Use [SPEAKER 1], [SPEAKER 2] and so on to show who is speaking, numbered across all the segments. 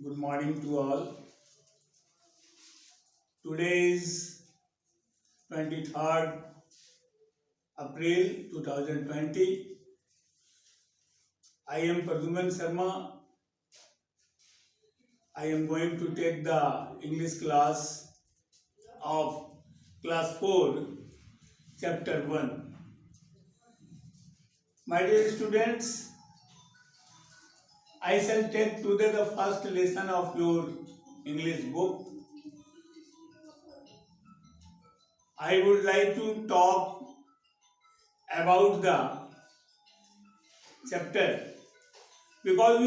[SPEAKER 1] Good morning to all. Today is 23rd April 2020. I am Pradyuman Sir. I am going to take the English class of class 4, chapter 1. My dear students, I shall take today the first lesson of your English book. I would like to talk about the chapter because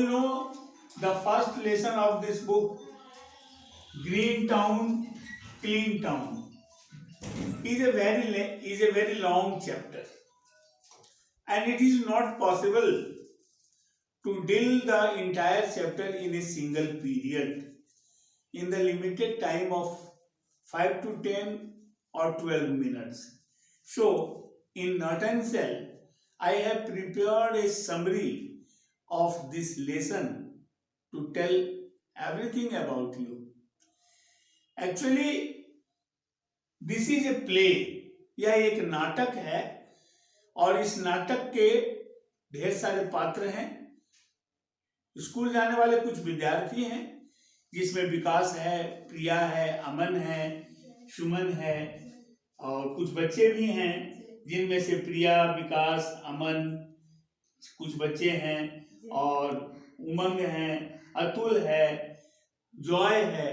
[SPEAKER 1] the first lesson of this book, Green Town, Clean Town, is a very long chapter, and it is not possible to deal the entire chapter in a single period in the limited time of 5 to 10 or 12 minutes. So, in nutshell, I have prepared a summary of this lesson to tell everything about you. Actually, this is a play, यह एक नाटक है और इस नाटक के ढेर सारे पात्र हैं। स्कूल जाने वाले कुछ विद्यार्थी हैं जिसमें विकास है, प्रिया है, अमन है, सुमन है और कुछ बच्चे भी हैं जिनमें से प्रिया, विकास, अमन, कुछ बच्चे हैं और उमंग हैं, अतुल है, जॉय है।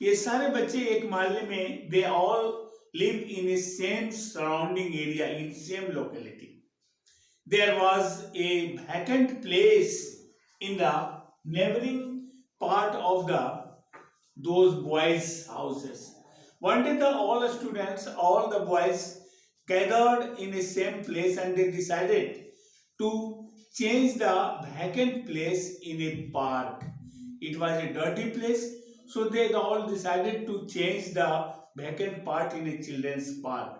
[SPEAKER 1] ये सारे बच्चे एक मोहल्ले में, they all live in a same surrounding area, in same locality. There was a vacant place in the neighboring part of those boys' houses. One day all the boys gathered in the same place and they decided to change the vacant place in a park. It was a dirty place, so they all decided to change the vacant part in a children's park.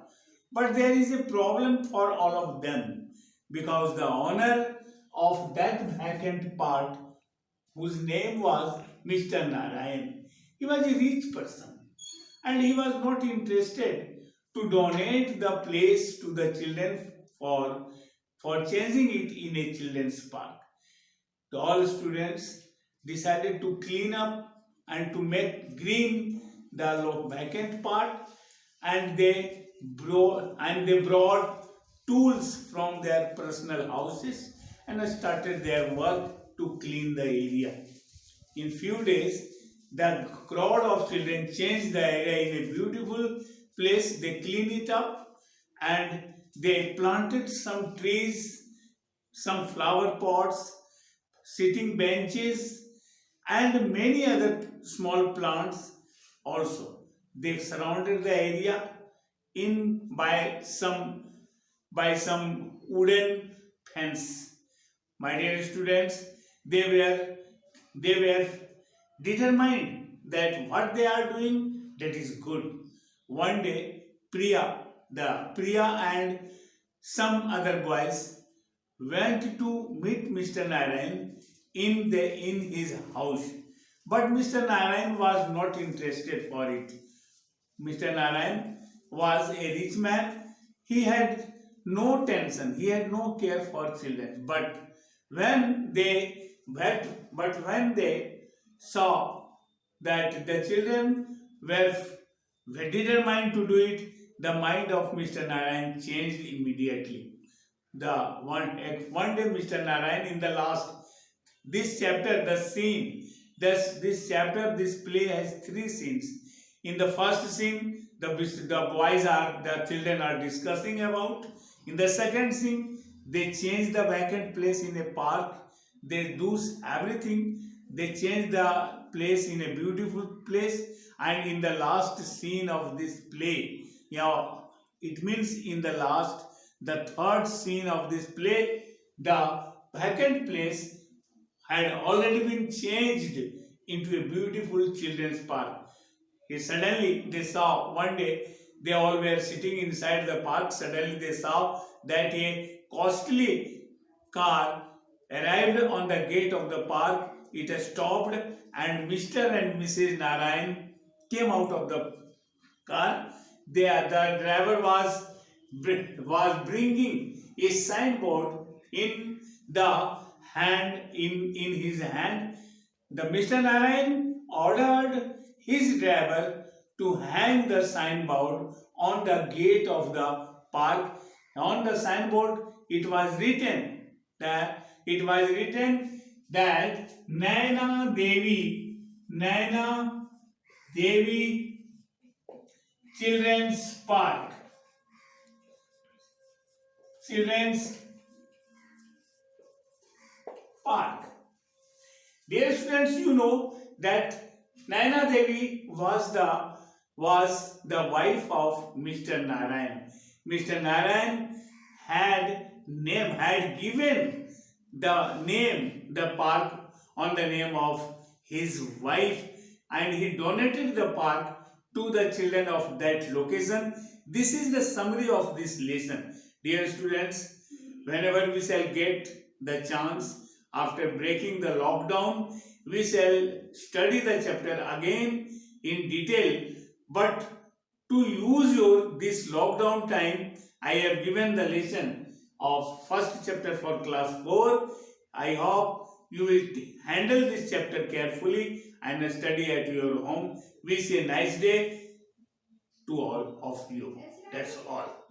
[SPEAKER 1] But there is a problem for all of them because the owner of that vacant part, whose name was Mr. Narayan, he was a rich person and he was not interested to donate the place to the children for changing it in a children's park. So all students decided to clean up and to make green the vacant part, and they brought tools from their personal houses and started their work to clean the area. In few days, the crowd of children changed the area in a beautiful place. They cleaned it up and they planted some trees, some flower pots, sitting benches, and many other small plants. Also, they surrounded the area by some wooden fence. My dear students, they were determined that what they are doing, that is good. One day, Priya and some other boys went to meet Mr. Narayan in his house. But Mr. Narayan was not interested for it. Mr. Narayan was a rich man. He had no tension. He had no care for children. But when they saw that the children were determined to do it, the mind of Mr. Narayan changed immediately. One day, Mr. Narayan, in the last this chapter, the scene. This play has 3 scenes. In the first scene, the children are discussing about. In the second scene, they change the vacant place in a park. They do everything. They change the place in a beautiful place. And in the last scene of this play, it means in the third scene of this play, the vacant place had already been changed into a beautiful children's park. Suddenly they saw, one day they all were sitting inside the park. Suddenly they saw that a costly car arrived on the gate of the park it stopped and Mr. and Mrs. Narayan came out of the car. The driver was bringing a signboard in the in his hand. The Mr. Narayan ordered his driver to hang the signboard on the gate of the park. On the signboard, it was written that Naina Devi Children's Park. Dear students, you know that Naina Devi was the wife of Mr. Narayan. Mr. Narayan had given the park on the name of his wife, and he donated the park to the children of that location. This is the summary of this lesson. Dear students, whenever we shall get the chance after breaking the lockdown, we shall study the chapter again in detail. But to use this lockdown time, I have given the lesson of first chapter for class 4. I hope you will handle this chapter carefully and study at your home. Wish a nice day to all of you. That's all.